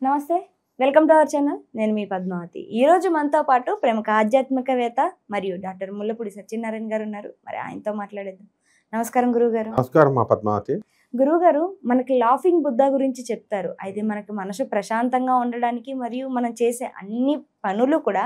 నమస్తే, welcome to our channel. నేను మీ పద్మావతి. ఈరోజు మనతో పాటు ప్రముఖ ఆధ్యాత్మికవేత్త మరియు డాక్టర్ ముల్లపూడి సత్యనారాయణ గారు ఉన్నారు. మరి ఆయనతో మాట్లాడేద్దాం. నమస్కారం గురువుగారు. నమస్కారం మా పద్మావతి. గురువుగారు, మనకి లాఫింగ్ బుద్ధ గురించి చెప్తారు. అయితే మనకి మనసు ప్రశాంతంగా ఉండడానికి మరియు మనం చేసే అన్ని పనులు కూడా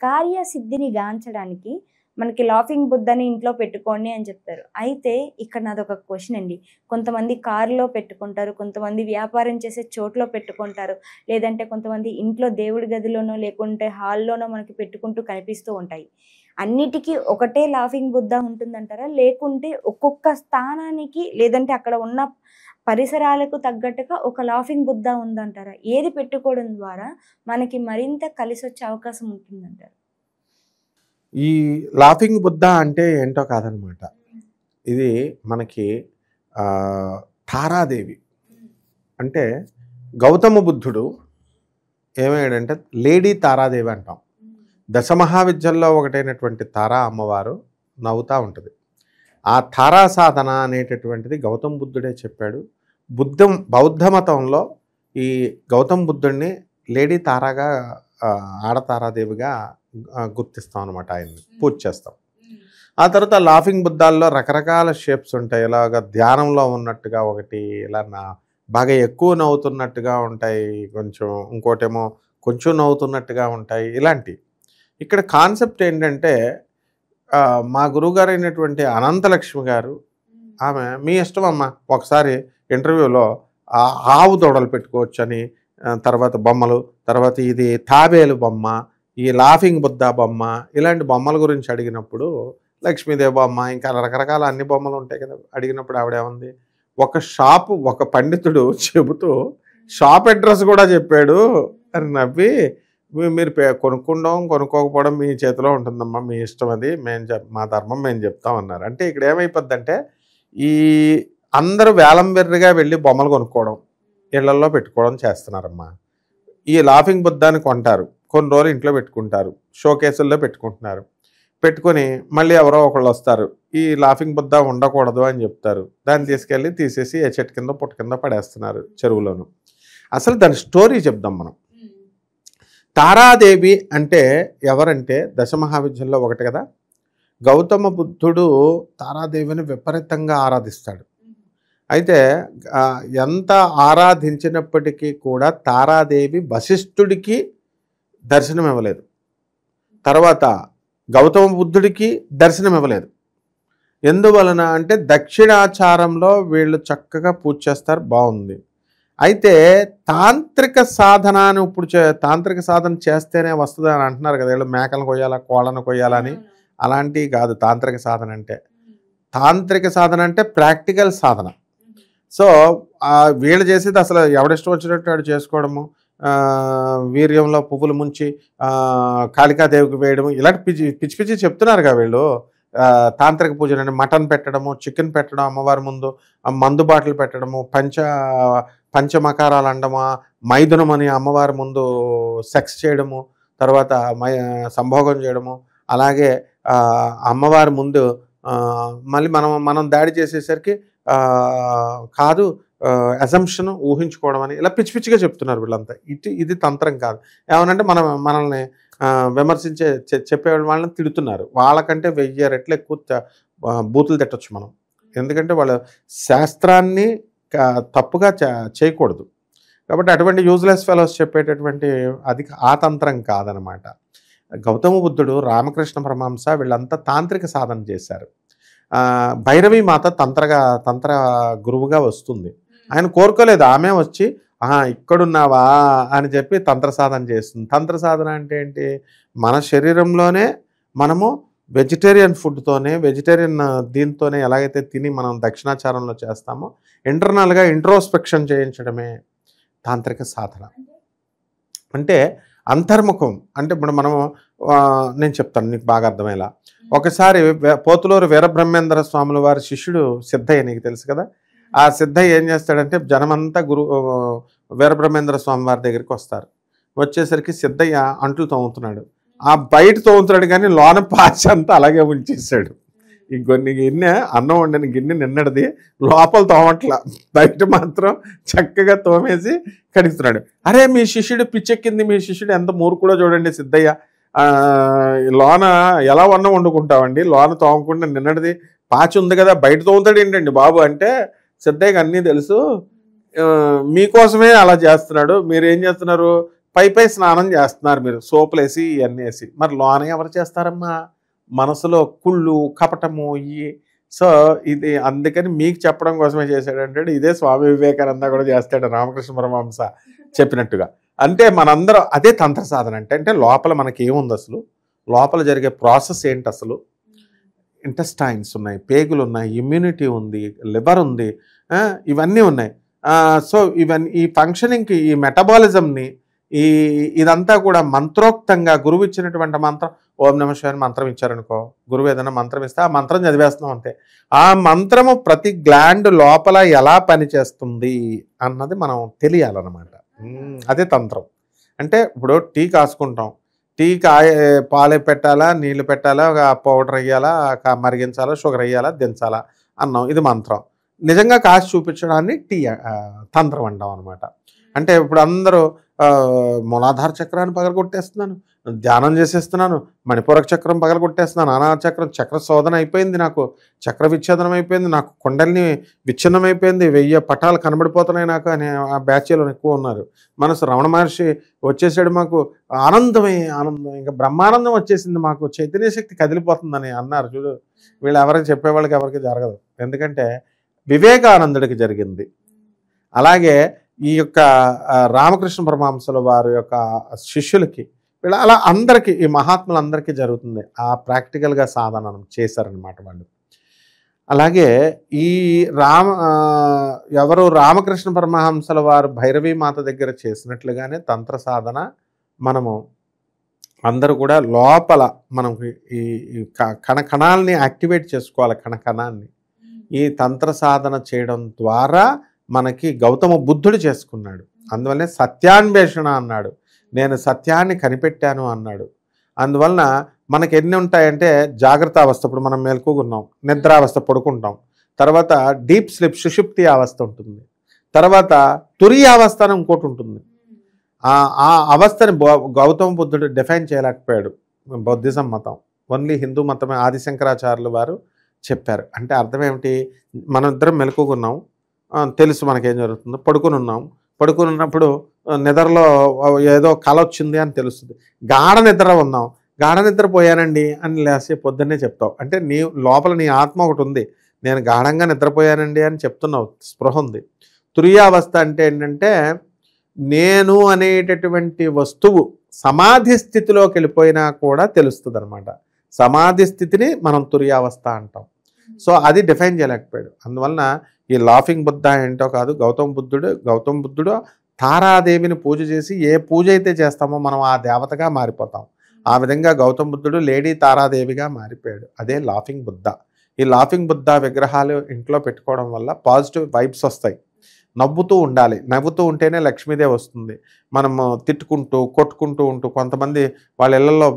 కార్యసిద్ధిని గాంచడానికి మనకి లాఫింగ్ బుద్ధని ఇంట్లో పెట్టుకోండి అని చెప్తారు. అయితే ఇక్కడ నాదొక క్వశ్చన్ అండి. కొంతమంది కారులో పెట్టుకుంటారు, కొంతమంది వ్యాపారం చేసే చోట్లో పెట్టుకుంటారు, లేదంటే కొంతమంది ఇంట్లో దేవుడి గదిలోనో లేకుంటే హాల్లోనో మనకి పెట్టుకుంటూ కనిపిస్తూ ఉంటాయి. అన్నిటికీ ఒకటే లాఫింగ్ బుద్ధ ఉంటుందంటారా, లేకుంటే ఒక్కొక్క స్థానానికి లేదంటే అక్కడ ఉన్న పరిసరాలకు తగ్గట్టుగా ఒక లాఫింగ్ బుద్ధ ఉందంటారా? ఏది పెట్టుకోవడం ద్వారా మనకి మరింత కలిసి వచ్చే అవకాశం ఉంటుందంటారు? ఈ లాఫింగ్ బుద్ధ అంటే ఏంటో కాదనమాట. ఇది మనకి తారాదేవి అంటే గౌతమ బుద్ధుడు ఏమయ్యాడంటే లేడీ తారాదేవి అంటాం. దశమహావిద్యల్లో ఒకటైనటువంటి తారా అమ్మవారు నవ్వుతూ ఉంటుంది. ఆ తారా సాధన అనేటటువంటిది గౌతమ బుద్ధుడే చెప్పాడు. బౌద్ధ మతంలో ఈ గౌతమ బుద్ధుడిని లేడీ తారాగా ఆడతారాదేవిగా గుర్తిస్తాం అనమాట. ఆయన్ని పూజ చేస్తాం. ఆ తర్వాత లాఫింగ్ బుద్ధాల్లో రకరకాల షేప్స్ ఉంటాయి. ఇలాగ ధ్యానంలో ఉన్నట్టుగా ఒకటి, ఇలా బాగా ఎక్కువ నవ్వుతున్నట్టుగా ఉంటాయి, ఇంకోటేమో కొంచెం నవ్వుతున్నట్టుగా ఉంటాయి. ఇలాంటి ఇక్కడ కాన్సెప్ట్ ఏంటంటే, మా గురువుగారు అయినటువంటి అనంతలక్ష్మి గారు, ఆమె మీ ఇష్టం అమ్మ, ఒకసారి ఇంటర్వ్యూలో ఆవు దొడలు పెట్టుకోవచ్చు అని, తర్వాత బొమ్మలు, తర్వాత ఇది తాబేలు బొమ్మ, ఈ లాఫింగ్ బుద్ధ బొమ్మ, ఇలాంటి బొమ్మల గురించి అడిగినప్పుడు లక్ష్మీదేవి బొమ్మ, ఇంకా రకరకాల అన్ని బొమ్మలు ఉంటాయి కదా, అడిగినప్పుడు ఆవిడేముంది, ఒక పండితుడు చెబుతూ షాప్ అడ్రస్ కూడా చెప్పాడు అని నవ్వి, మీరు కొనుక్కోకపోవడం మీ చేతిలో ఉంటుందమ్మా, మీ ఇష్టం, అది మా ధర్మం మేము చెప్తాం అన్నారు. అంటే ఇక్కడ ఏమైపోద్దంటే, ఈ అందరూ వేలం వెర్రిగా వెళ్ళి బొమ్మలు కొనుక్కోవడం, ఇళ్లల్లో పెట్టుకోవడం చేస్తున్నారమ్మా. ఈ లాఫింగ్ బుద్ధాన్ని కొంటారు, కొన్ని రోజులు ఇంట్లో పెట్టుకుంటారు, షోకేసుల్లో పెట్టుకుంటున్నారు. పెట్టుకొని మళ్ళీ ఎవరో ఒకళ్ళు వస్తారు, ఈ లాఫింగ్ బుద్ధ ఉండకూడదు అని చెప్తారు. దాన్ని తీసేసి ఏ చెట్టు కింద పుట్ట కింద పడేస్తున్నారు, చెరువులోను. అసలు దాని స్టోరీ చెప్దాం మనం. తారాదేవి అంటే ఎవరంటే దశమహావిద్యల్లో ఒకటి కదా. గౌతమ బుద్ధుడు తారాదేవిని విపరీతంగా ఆరాధిస్తాడు. అయితే ఎంత ఆరాధించినప్పటికీ కూడా తారాదేవి వశిష్ఠుడికి దర్శనం ఇవ్వలేదు, తర్వాత గౌతమ బుద్ధుడికి దర్శనం ఇవ్వలేదు. ఎందువలన అంటే దక్షిణాచారంలో వీళ్ళు చక్కగా పూజ చేస్తారు, బాగుంది. అయితే తాంత్రిక సాధన అని ఇప్పుడు తాంత్రిక సాధన చేస్తేనే వస్తుంది అని అంటున్నారు కదా, వీళ్ళు మేకలను కొయ్యాలా, కోళ్ళను కొయ్యాలని. అలాంటివి కాదు తాంత్రిక సాధన అంటే. తాంత్రిక సాధన అంటే ప్రాక్టికల్ సాధన. సో వీళ్ళు చేసేది అసలు ఎవడిష్టం వచ్చినట్టు వాడు చేసుకోవడము, వీర్యంలో పువ్వులు ముంచి కాళికాదేవికి వేయడము, ఇలాంటి పిచ్చి పిచ్చి చెప్తున్నారు కదా వీళ్ళు. తాంత్రిక పూజలు అంటే మటన్ పెట్టడము, చికెన్ పెట్టడం, అమ్మవారి ముందు మందు బాటలు పెట్టడము, పంచమకారాలు అండమా, మైథునం అని అమ్మవారి ముందు సెక్స్ చేయడము, తర్వాత సంభోగం చేయడము, అలాగే అమ్మవారి ముందు మళ్ళీ మనం దాడి చేసేసరికి కాదు అజంప్షన్ ఊహించుకోవడం అని, ఇలా పిచ్చి పిచ్చిగా చెప్తున్నారు వీళ్ళంతా. ఇది తంత్రం కాదు. ఏమనంటే మనల్ని చెప్పే వాళ్ళని తిడుతున్నారు. వాళ్ళకంటే 1000 రెట్లు ఎక్కువ బూతులు తిట్టచ్చు మనం. ఎందుకంటే వాళ్ళ శాస్త్రాన్ని తప్పుగా చేయకూడదు. కాబట్టి అటువంటి యూజ్లెస్ ఫెలోస్ చెప్పేటటువంటి అది ఆ తంత్రం కాదనమాట. గౌతమ బుద్ధుడు, రామకృష్ణ పరమహంస వీళ్ళంతా తాంత్రిక సాధన చేశారు. భైరవీ మాత తంత్ర గురువుగా వస్తుంది. ఆయన కోరుకోలేదు, ఆమె వచ్చి ఇక్కడున్నావా అని చెప్పి తంత్ర సాధన చేస్తుంది. తంత్ర సాధన అంటే ఏంటి, మన శరీరంలోనే మనము వెజిటేరియన్ ఫుడ్తోనే, వెజిటేరియన్ దీంతోనే ఎలాగైతే తిని మనం దక్షిణాచారంలో చేస్తామో ఇంటర్నల్గా ఇంట్రోస్పెక్షన్ చేయించడమే తాంత్రిక సాధన. అంటే అంతర్ముఖం. అంటే ఇప్పుడు మనము నేను చెప్తాను నీకు బాగా అర్థమయ్యేలా. ఒకసారి పోతులూరు వీరబ్రహ్మేంద్ర స్వాముల వారి శిష్యుడు సిద్ధయ్య, నీకు తెలుసు కదా. ఆ సిద్ధయ్య ఏం చేస్తాడంటే జనమంతా వీరబ్రహ్మేంద్ర స్వామి వారి దగ్గరికి వస్తారు. వచ్చేసరికి సిద్ధయ్య అంట్లు తోముతున్నాడు. ఆ బయట తోముతున్నాడు కానీ లోన పాచి అంతా అలాగే ఉంచేసాడు. ఇంకొన్ని గిన్నె అన్నం వండిన గిన్నె నిన్నటిది లోపల తోమట్ల, బయట మాత్రం చక్కగా తోమేసి కడుగుతున్నాడు. అరే మీ శిష్యుడు పిచ్చెక్కింది, మీ శిష్యుడు ఎంత మూర్ఖుడో చూడండి సిద్ధయ్య, లోన ఎలా అన్నం వండుకుంటామండి, లోన తోమకుండా నిన్నటిది పాచి ఉంది కదా బయట తోముతాడు ఏంటండి బాబు అంటే, సిద్ధయ్యకి అన్నీ తెలుసు, మీకోసమే అలా చేస్తున్నాడు, మీరు ఏం చేస్తున్నారు, పై స్నానం చేస్తున్నారు మీరు సోపులు వేసి ఇవన్నీ వేసి, మరి లోన ఎవరు చేస్తారమ్మా, మనసులో కుళ్ళు కపటము ఇవి. సో ఇది అందుకని మీకు చెప్పడం కోసమే చేశాడంటే ఇదే స్వామి వివేకానంద కూడా చేస్తాడు, రామకృష్ణ పరమహంస చెప్పినట్టుగా. అంటే మనందరం అదే తంత్ర సాధన అంటే లోపల మనకి ఏముంది, అసలు లోపల జరిగే ప్రాసెస్ ఏంటి, అసలు ఇంటెస్టైన్స్ ఉన్నాయి, పేగులు ఉన్నాయి, ఇమ్యూనిటీ ఉంది, లివర్ ఉంది, ఇవన్నీ ఉన్నాయి. సో ఇవన్నీ ఈ ఫంక్షనింగ్కి ఈ మెటబాలిజంని ఇదంతా కూడా మంత్రోక్తంగా గురువు ఇచ్చినటువంటి మంత్రం, ఓం నమః శివాయ మంత్రం ఇచ్చారనుకో, గురువు ఏదైనా మంత్రం ఇస్తే ఆ మంత్రం చదివేస్తున్నాం అంతే. ఆ మంత్రము ప్రతి గ్లాండ్ లోపల ఎలా పనిచేస్తుంది అన్నది మనం తెలియాలన్నమాట. అదే తంత్రం. అంటే ఇప్పుడు టీ కాసుకుంటాం, టీ పాలే పెట్టాలా, నీళ్ళు పెట్టాలా, పౌడర్ వేయాలా, మరిగించాలా, షుగర్ వేయాలా, దించాలా అన్నాం, ఇది మంత్రం. నిజంగా కాసి చూపించడాన్ని తంత్రం అంటాం అనమాట. అంటే ఇప్పుడు అందరూ మూలాధార చక్రాన్ని పగలగొట్టేస్తున్నాను, ధ్యానం చేసేస్తున్నాను, మణిపూరక చక్రం పగలగొట్టేస్తున్నాను, అనాహత చక్రం చక్ర శోధన అయిపోయింది, నాకు చక్ర విచ్ఛేదనం అయిపోయింది, నాకు కొండల్ని విచ్ఛిన్నం అయిపోయింది, 1000 పటాలు కనబడిపోతున్నాయి నాకు అని ఆ బ్యాచ్లో ఎక్కువ ఉన్నారు. మనసు రమణ మహర్షి వచ్చేసాడు, మాకు ఆనందం, ఇంకా బ్రహ్మానందం వచ్చేసింది, మాకు చైతన్య శక్తి కదిలిపోతుందని అన్నారు. చూడు, వీళ్ళు ఎవరికి చెప్పేవాళ్ళకి ఎవరికి జరగదు, ఎందుకంటే వివేకానందుడికి జరిగింది. అలాగే ఈ యొక్క రామకృష్ణ పరమహంసల వారి యొక్క శిష్యులకి, వీళ్ళ అలా అందరికీ, ఈ మహాత్ములందరికీ జరుగుతుంది. ఆ ప్రాక్టికల్గా సాధన చేశారనమాట వాళ్ళు. అలాగే ఈ ఎవరు రామకృష్ణ పరమహంసల వారు భైరవీ మాత దగ్గర చేసినట్లుగానే తంత్ర సాధన మనము అందరూ కూడా లోపల మనం ఈ కణకణాలని యాక్టివేట్ చేసుకోవాలి. కణకణాన్ని ఈ తంత్ర సాధన చేయడం ద్వారా మనకి గౌతమ బుద్ధుడు చేసుకున్నాడు. అందువల్లనే సత్యాన్వేషణ అన్నాడు, నేను సత్యాన్ని కనిపెట్టాను అన్నాడు. అందువలన మనకి ఎన్ని ఉంటాయంటే జాగ్రత్త అవస్థ, ఇప్పుడు మనం మేల్కొన్నాం, నిద్రావస్థ పడుకుంటాం, తర్వాత డీప్ స్లీప్ సుషుప్తి అవస్థ ఉంటుంది, తర్వాత తురియావస్థ అని ఇంకోటి ఉంటుంది. ఆ అవస్థని గౌతమ బుద్ధుడు డిఫైన్ చేయలేకపోయాడు. బౌద్ధిజం మతం, ఓన్లీ హిందూ మతమే ఆదిశంకరాచార్యులు వారు చెప్పారు. అంటే అర్థం ఏమిటి, మనం ఇద్దరం మెలకుకున్నాం, తెలుసు మనకేం జరుగుతుందో, పడుకుని ఉన్నప్పుడు నిద్రలో ఏదో కల వచ్చింది అని తెలుస్తుంది. గాఢ నిద్ర ఉన్నాం, గాఢ నిద్రపోయానండి అని లేసి పొద్దున్నే చెప్తావు. అంటే నీ లోపల నీ ఆత్మ ఒకటి ఉంది, నేను గాఢంగా నిద్రపోయానండి అని చెప్తున్నావు, స్పృహ ఉంది. తురియావస్థ అంటే ఏంటంటే నేను అనేటటువంటి వస్తువు సమాధి స్థితిలోకి వెళ్ళిపోయినా కూడా తెలుస్తుంది అనమాట. సమాధి స్థితిని మనం తురియావస్థ అంటాం. సో అది డిఫైన్ చేయలేకపోయాడు. అందువలన ఈ లాఫింగ్ బుద్ధ ఏంటో కాదు, గౌతమ బుద్ధుడు తారాదేవిని పూజ చేసి ఏ పూజ అయితే చేస్తామో మనం ఆ దేవతగా మారిపోతాం. ఆ విధంగా గౌతమ బుద్ధుడు లేడీ తారాదేవిగా మారిపోయాడు. అదే లాఫింగ్ బుద్ధ. ఈ లాఫింగ్ బుద్ధ విగ్రహాలు ఇంట్లో పెట్టుకోవడం వల్ల పాజిటివ్ వైబ్స్ వస్తాయి. నవ్వుతూ ఉండాలి, నవ్వుతూ ఉంటేనే లక్ష్మీదేవి వస్తుంది. మనము తిట్టుకుంటూ కొట్టుకుంటూ ఉంటూ, కొంతమంది వాళ్ళ ఇళ్లలో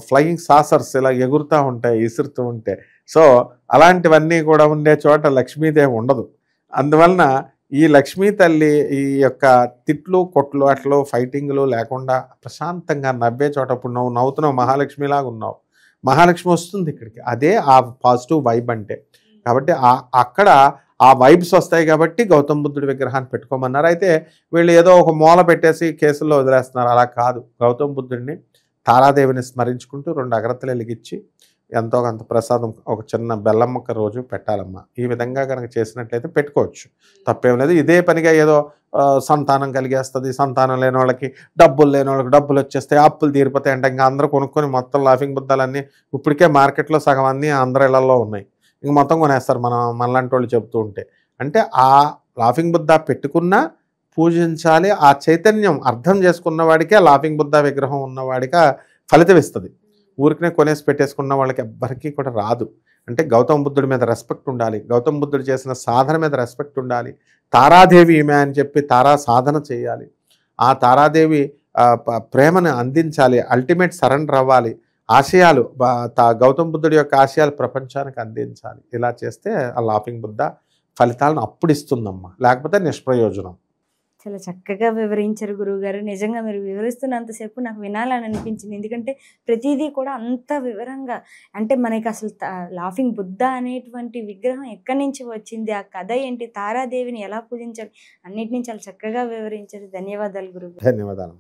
ఫ్లయింగ్ సాసర్స్ ఇలా ఎగురుతూ ఉంటాయి ఇసురుతూ ఉంటే, సో అలాంటివన్నీ కూడా ఉండే చోట లక్ష్మీదేవి ఉండదు. అందువలన ఈ లక్ష్మీ తల్లి ఈ యొక్క తిట్లు కొట్లు అట్లు ఫైటింగ్లు లేకుండా ప్రశాంతంగా నవ్వే చోట, ఇప్పుడు నువ్వు నవ్వుతున్నావు, మహాలక్ష్మిలాగా ఉన్నావు, మహాలక్ష్మి వస్తుంది ఇక్కడికి. అదే ఆ పాజిటివ్ వైబ్ అంటే. కాబట్టి అక్కడ ఆ వైబ్స్ వస్తాయి కాబట్టి గౌతమ బుద్ధుడి విగ్రహాన్ని పెట్టుకోమన్నారు. అయితే వీళ్ళు ఏదో ఒక మూల పెట్టేసి కేసుల్లో వదిలేస్తున్నారు. అలా కాదు, గౌతమ బుద్ధుడిని తారాదేవిని స్మరించుకుంటూ 2 అగరత్తులు వెలిగించి ఎంతో కొంత ప్రసాదం, ఒక చిన్న బెల్లం ముక్క రోజు పెట్టాలమ్మా. ఈ విధంగా కనుక చేసినట్లయితే పెట్టుకోవచ్చు, తప్పేం లేదు. ఇదే పనిగా ఏదో సంతానం కలిగేస్తుంది, సంతానం లేని వాళ్ళకి, డబ్బులు లేని వాళ్ళకి డబ్బులు వచ్చేస్తాయి, అప్పులు తీరిపోతాయి అంటే ఇంకా అందరూ కొనుక్కొని మొత్తం లాఫింగ్ బుద్ధాలన్నీ ఇప్పటికే మార్కెట్లో సగం అన్నీ అందరి ఇళ్లలో ఉన్నాయి, ఇంక మొత్తం కొనేస్తారు మనలాంటి వాళ్ళు చెబుతూ ఉంటే. అంటే ఆ లాఫింగ్ బుద్ధ పెట్టుకున్నా పూజించాలి. ఆ చైతన్యం అర్థం చేసుకున్న వాడికే లాఫింగ్ బుద్ధ విగ్రహం ఉన్నవాడికి ఫలితం ఇస్తుంది. ఊరికనే కొనేసి పెట్టేసుకున్న వాళ్ళకి ఎవ్వరికీ కూడా రాదు. అంటే గౌతమ బుద్ధుడి మీద రెస్పెక్ట్ ఉండాలి, గౌతమ బుద్ధుడు చేసిన సాధన మీద రెస్పెక్ట్ ఉండాలి. తారాదేవి ఈమె అని చెప్పి తారా సాధన చేయాలి. ఆ తారాదేవి ప్రేమను అందించాలి, అల్టిమేట్ సరెండర్ అవ్వాలి. ఆశయాలు గౌతమ బుద్ధుడి యొక్క ఆశయాలు ప్రపంచానికి అందించాలి. ఇలా చేస్తే ఆ లాఫింగ్ బుద్ధ ఫలితాలను అప్పుడు ఇస్తుందమ్మా, లేకపోతే నిష్ప్రయోజనం. చాలా చక్కగా వివరించారు గురువుగారు. నిజంగా మీరు వివరిస్తున్నంతసేపు నాకు వినాలని అనిపించింది. ఎందుకంటే ప్రతిదీ కూడా అంత వివరంగా, అంటే మనకి అసలు లాఫింగ్ బుద్ధ అనేటువంటి విగ్రహం ఎక్కడి నుంచి వచ్చింది, ఆ కథ ఏంటి, తారాదేవిని ఎలా పూజించాలి, అన్నిటినీ చాలా చక్కగా వివరించారు. ధన్యవాదాలు గురువు. ధన్యవాదాలు.